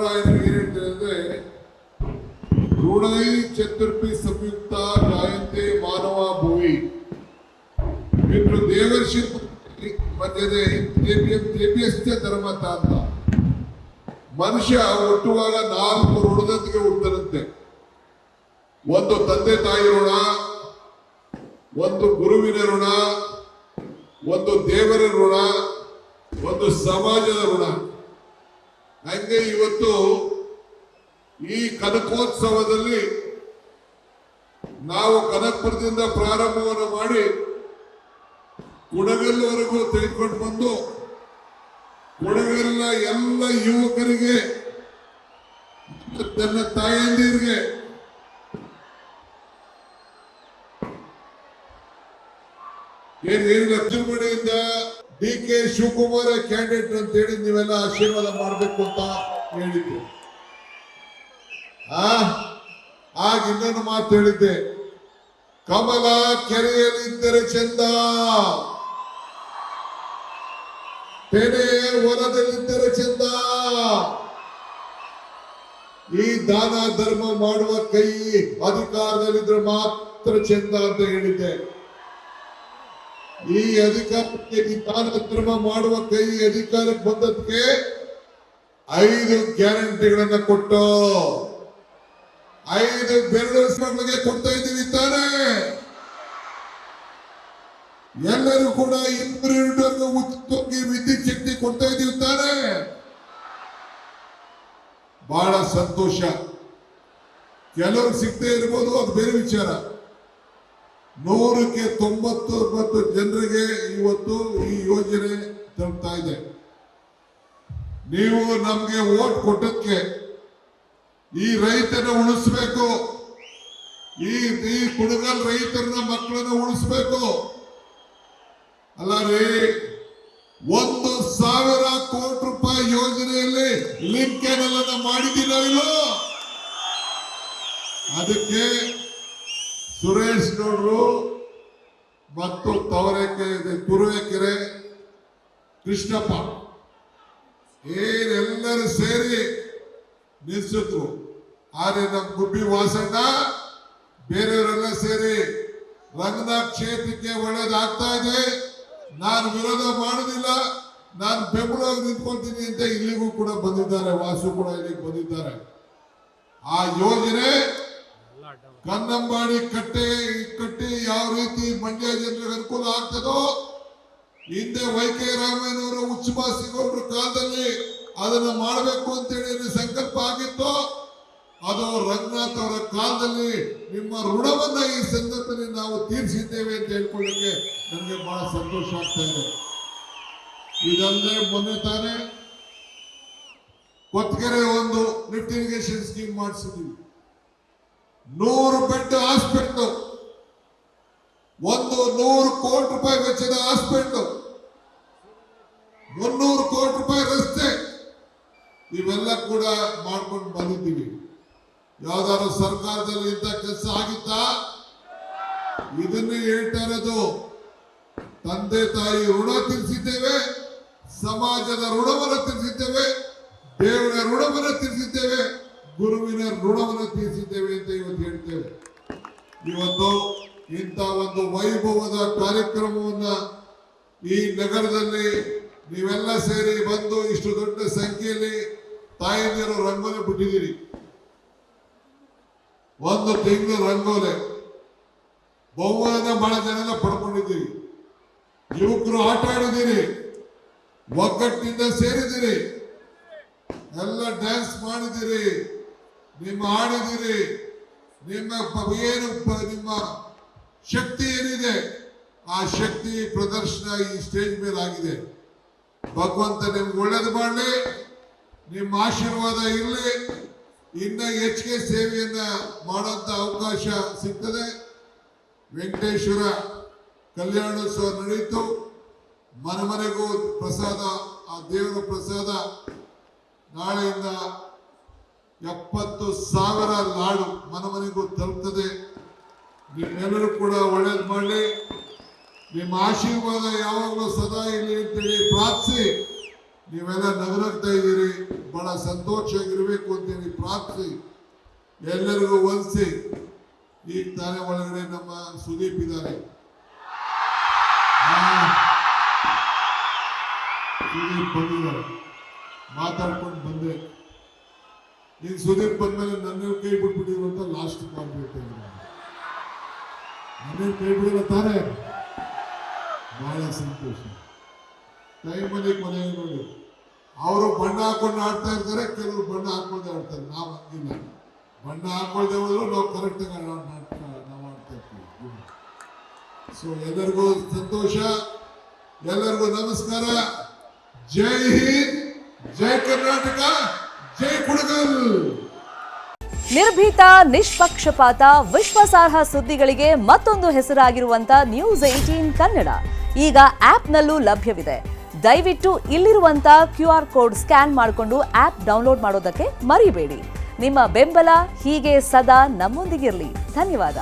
ಚಾಮರಾಯನಿಗೆ ಏನ್ ಹೇಳ್ತಾರೆ ಅಂದ್ರೆ ಋಣೈ ಚತುರ್ಪಿ ಸಂಯುಕ್ತ ಜಾಯಂತೆ ಮಾನವ ಭೂವಿ ಇನ್ನು ದೇವರ್ಷಿ ಮಧ್ಯೆ ಧರ್ಮತ ಅಂತ ಮನುಷ್ಯ ಹುಟ್ಟುವಾಗ 4 ಋಣದೊಂದಿಗೆ ಹುಟ್ಟದಂತೆ. ಒಂದು ತಂದೆ ತಾಯಿ ಋಣ, ಒಂದು ಗುರುವಿನ ಋಣ, ಒಂದು ದೇವರ ಋಣ, ಒಂದು ಸಮಾಜದ ಋಣ. ಹಂಗೆ ಇವತ್ತು ಈ ಕನಕೋತ್ಸವದಲ್ಲಿ ನಾವು ಕನಕಪುರದಿಂದ ಪ್ರಾರಂಭವನ್ನು ಮಾಡಿ ಕುಡಗಲ್ವರೆಗೂ ತೆಗೆದುಕೊಂಡು ಬಂದು ಕುಡಗಲ್ಲ ಎಲ್ಲ ಯುವಕರಿಗೆ ತನ್ನ ತಾಯಂದಿರಿಗೆ ಏನಿಲ್ಲ ಚುನಾವಣೆಯಿಂದ DK ಶಿವಕುಮಾರ್ ಕ್ಯಾಂಡಿಡೇಟ್ ಅಂತ ಹೇಳಿ ನೀವೆಲ್ಲ ಆಶೀರ್ವಾದ ಮಾಡಬೇಕು ಅಂತ ಹೇಳಿದ್ದೆ. ಆಗ ಇನ್ನೊಂದು ಮಾತು ಹೇಳಿದ್ದೆ, ಕಮಲ ಕೆರೆಯಲ್ಲಿದ್ದರೆ ಚಂದ, ತೆನೆ ಹೊಲದಲ್ಲಿದ್ದರೆ ಚಂದ, ಈ ದಾನ ಧರ್ಮ ಮಾಡುವ ಕೈ ಅಧಿಕಾರದಲ್ಲಿದ್ರೆ ಮಾತ್ರ ಚಂದ ಅಂತ ಹೇಳಿದ್ದೆ. ಈ ಅಧಿಕಾರಕ್ಕೆ ಈ ದಾನ ಧರ್ಮ ಮಾಡುವ ಕೈ ಅಧಿಕಾರಕ್ಕೆ ಬಂದದಕ್ಕೆ 5 ಗ್ಯಾರಂಟಿಗಳನ್ನ ಕೊಟ್ಟು 5 ಬೆರಳು ಮಕ್ಕಳಿಗೆ ಕೊಡ್ತಾ ಇದ್ದೀವಿ ತಾನೇ. ಎಲ್ಲರೂ ಕೂಡ 2 ಯೂನಿಟ್ವರೆಗೂ ಉಚಿತವಾಗಿ ವಿದ್ಯುತ್ ಶಕ್ತಿ ಕೊಡ್ತಾ ಇದ್ದೀವಿ ತಾನೇ. ಬಹಳ ಸಂತೋಷ. ಕೆಲವರು ಸಿಗದೆ ಇರ್ಬೋದು, ಅದು ಬೇರೆ ವಿಚಾರ. 100ಕ್ಕೆ 99 ಜನರಿಗೆ ಇವತ್ತು ಈ ಯೋಜನೆ ತಲುಪ್ತಾ ಇದೆ. ನೀವು ನಮ್ಗೆ ವೋಟ್ ಕೊಟ್ಟದಕ್ಕೆ ಈ ರೈತನ ಉಳಿಸ್ಬೇಕು, ಈ ಕುಡಗಲ್ ರೈತರನ್ನ ಮಕ್ಕಳನ್ನ ಉಳಿಸ್ಬೇಕು. ಅಲ್ಲ ರೀ, 1,000 ಕೋಟಿ ರೂಪಾಯಿ ಯೋಜನೆಯಲ್ಲಿ ಲಿಂಕ್ ಕ್ಯಾನಲ್ ಅನ್ನ ಮಾಡಿದ್ದೀರಾ ಇಲ್ಲೋ? ಅದಕ್ಕೆ ಸುರೇಶ್ ಗೌಡರು ಮತ್ತು ತುರುವೇಕೆರೆ ಕೃಷ್ಣಪ್ಪ ಏನೆಲ್ಲರೂ ಸೇರಿ ನಿಲ್ಸಿದ್ರು. ಆದ್ರೆ ನಮ್ಮ ಗುಬ್ಬಿ ವಾಸಣ್ಣ ಬೇರೆಯವರೆಲ್ಲ ಸೇರಿ ರಂಗನಾಥ್ ಕ್ಷೇತ್ರಕ್ಕೆ ಒಳ್ಳೇದಾಗ್ತಾ ಇದೆ, ನಾನು ವಿರೋಧ ಮಾಡುದಿಲ್ಲ, ನಾನು ಬೆಂಬಲವಾಗಿ ನಿಂತ್ಕೊಳ್ತೀನಿ ಅಂತ ಇಲ್ಲಿಗೂ ಕೂಡ ಬಂದಿದ್ದಾರೆ. ವಾಸು ಕೂಡ ಇಲ್ಲಿಗೆ ಬಂದಿದ್ದಾರೆ. ಆ ಯೋಜನೆ ಕನ್ನಂಬಾಡಿ ಕಟ್ಟಿ ಯಾವ ರೀತಿ ಮಂಡ್ಯ ಜನರಿಗೆ ಅನುಕೂಲ ಆಗ್ತದೋ, ಹಿಂದೆ YK ರಾಮಯ್ಯನವರ ಉಚ್ಚಮಾಸಿಗೌಡರ ಕಾಲದಲ್ಲಿ ಅದನ್ನ ಮಾಡಬೇಕು ಅಂತೇಳಿ ಸಂಕಲ್ಪ ಆಗಿತ್ತು. ಅದು ರಂಗನಾಥ್ ಅವರ ಕಾಲದಲ್ಲಿ ನಿಮ್ಮ ಋಣವನ್ನ ಈ ಸಂದರ್ಭದಲ್ಲಿ ನಾವು ತೀರಿಸಿದ್ದೇವೆ ಅಂತ ಹೇಳ್ಕೊಳ್ಳಿಕ್ಕೆ ನನಗೆ ಬಹಳ ಸಂತೋಷ ಆಗ್ತಾ ಇದೆ. ಇದಲ್ಲದೆ ಮೊನ್ನೆ ತಾನೇ ಕೊತ್ಗೆರೆ ಒಂದು ಲಿಫ್ಟ್ ಇರಿಗೇಷನ್ ಸ್ಕೀಮ್ ಮಾಡಿಸಿದ್ದೀವಿ. 100 ಬೆಡ್ ಹಾಸ್ಪಿಟಲ್, 100 ಕೋಟಿ ರೂಪಾಯಿ ವೆಚ್ಚದ ಹಾಸ್ಪಿಟಲ್, 300 ಕೋಟಿ ರೂಪಾಯಿ ರಸ್ತೆ, ಇವೆಲ್ಲ ಕೂಡ ಮಾಡ್ಕೊಂಡು ಬಂದಿದ್ದೀವಿ. ಯಾವ್ದಾದ್ರು ಸರ್ಕಾರದಲ್ಲಿ ಇಂಥ ಕೆಲಸ ಆಗಿತ್ತಾ? ಇದನ್ನೇ ಹೇಳ್ತಾ ಇರೋದು. ತಂದೆ ತಾಯಿ ಋಣ ತೀರಿಸಿದ್ದೇವೆ, ಸಮಾಜದ ಋಣವನ್ನು ತೀರಿಸಿದ್ದೇವೆ, ದೇವರ ಋಣವನ್ನು ತೀರಿಸಿದ್ದೇವೆ, ಗುರುವಿನ ಋಣವನ್ನು ತೀರಿಸಿದ್ದೇವೆ ಅಂತ ಇವತ್ತು ಹೇಳ್ತೇವೆ. ಇವತ್ತು ಇಂಥ ಒಂದು ವೈಭವದ ಕಾರ್ಯಕ್ರಮವನ್ನ ಈ ನಗರದಲ್ಲಿ ನೀವೆಲ್ಲ ಸೇರಿ ಬಂದು ಇಷ್ಟು ದೊಡ್ಡ ಸಂಖ್ಯೆಯಲ್ಲಿ ತಾಯಂದಿರು ರಂಗೋಲಿ ಬಿಟ್ಟಿದ್ದೀರಿ. 1 ತಿಂಗಳು ರಂಗೋಲೆ ಬಹುಮಾನ ಬಹಳ ಜನ ಪಡ್ಕೊಂಡಿದ್ದೀರಿ. ಯುವಕರು ಆಟ ಆಡಿದ್ದೀರಿ, ಒಗ್ಗಟ್ಟಿನಿಂದ ಸೇರಿದ್ದೀರಿ, ಎಲ್ಲ ಡ್ಯಾನ್ಸ್ ಮಾಡಿದ್ದೀರಿ, ನಿಮ್ಮ ಆಡಿದ್ದೀರಿ. ನಿಮ್ಮ ಶಕ್ತಿ ಏನಿದೆ ಆ ಶಕ್ತಿ ಪ್ರದರ್ಶನ ಈ ಸ್ಟೇಜ್ ಮೇಲೆ ಆಗಿದೆ. ಭಗವಂತ ನಿಮ್ಗೆ ಒಳ್ಳೇದು ಮಾಡಲಿ, ನಿಮ್ಮ ಆಶೀರ್ವಾದ ಇರಲಿ, ಇನ್ನ ಹೆಚ್ಚಿಗೆ ಸೇವೆಯನ್ನ ಮಾಡುವಂತ ಅವಕಾಶ ಸಿಗ್ತದೆ. ವೆಂಕಟೇಶ್ವರ ಕಲ್ಯಾಣೋತ್ಸವ ನಡೆಯಿತು. ಮನೆಗೂ ಪ್ರಸಾದ, ಆ ದೇವರ ಪ್ರಸಾದ ನಾಳೆಯಿಂದ 70,000 ಲಾಡು ಮನೆಗೂ ತಲುಪ್ತದೆ. ನಿಮ್ಮೆಲ್ಲರೂ ಕೂಡ ಒಳ್ಳೇದು ಮಾಡಲಿ, ನಿಮ್ಮ ಆಶೀರ್ವಾದ ಯಾವಾಗಲೂ ಸದಾ ಇರಲಿ ಅಂತೇಳಿ ಪ್ರಾರ್ಥಿಸಿ ನೀವೆಲ್ಲ ನಗರಾಗ್ತಾ ಇದ್ದೀರಿ, ಬಹಳ ಸಂತೋಷವಾಗಿರ್ಬೇಕು ಅಂತೇಳಿ ಪ್ರಾರ್ಥಿಸಿ ಎಲ್ಲರಿಗೂ ವಂದಿಸಿ. ಈಗ ತಾನೇ ಒಳಗಡೆ ನಮ್ಮ ಸುದೀಪ್ ಇದ್ದಾರೆ, ಸುದೀಪ್ ಬಂದಿದ್ದಾರೆ, ಮಾತಾಡ್ಕೊಂಡು ಬಂದೆ. ಈಗ ಸುದೀಪ್ ಬಂದ್ಮೇಲೆ ನನ್ನ ಕೈ ಬಿಟ್ಬಿಟ್ಟಿದ್ರು ಅಂತ ಲಾಸ್ಟ್ ಕಾಲ್ ಬಿಟ್ಟಿದ್ರು. ನನ್ನ ಕೈ ಬಿಡಿಲ್ಲ ತಾನೇ, ಬಹಳ ಸಂತೋಷ. ಟೈಮಲ್ಲಿ ಕೊನೆಗೆ ನೋಡಿ, ಅವರು ಬಣ್ಣ ಹಾಕೊಂಡು ಆಡ್ತಾ ಇರ್ತಾರೆ, ಕೆಲವರು ಬಣ್ಣ ಹಾಕೊಳ್ಳದೆ ಆಡ್ತಾರೆ. ನಾವು ಹಂಗಿಲ್ಲ, ಬಣ್ಣ ಹಾಕೊಳ್ಳದೆ ಹೋದ್ರು ನಾವು ಕರೆಕ್ಟಾಗಿ ನಾವು ಆಡ್ತಾ ಇರ್ತೀವಿ. ಸೊ ಎಲ್ಲರಿಗೂ ಸಂತೋಷ, ಎಲ್ಲರಿಗೂ ನಮಸ್ಕಾರ. ಜೈ ಹಿಂದ್, ಜೈ ಕರ್ನಾಟಕ, ಜೈ ಕುಣಗಲ್. ನಿರ್ಭೀತ, ನಿಷ್ಪಕ್ಷಪಾತ, ವಿಶ್ವಾಸಾರ್ಹ ಸುದ್ದಿಗಳಿಗೆ ಮತ್ತೊಂದು ಹೆಸರಾಗಿರುವಂತ ನ್ಯೂಸ್ 18 ಕನ್ನಡ ಈಗ ಆಪ್ನಲ್ಲೂ ಲಭ್ಯವಿದೆ. ದಯವಿಟ್ಟು ಇಲ್ಲಿರುವಂತ QR ಕೋಡ್ ಸ್ಕ್ಯಾನ್ ಮಾಡಿಕೊಂಡು ಆಪ್ ಡೌನ್ಲೋಡ್ ಮಾಡೋದಕ್ಕೆ ಮರಿಬೇಡಿ. ನಿಮ್ಮ ಬೆಂಬಲ ಹೀಗೆ ಸದಾ ನಮ್ಮೊಂದಿಗಿರಲಿ. ಧನ್ಯವಾದ.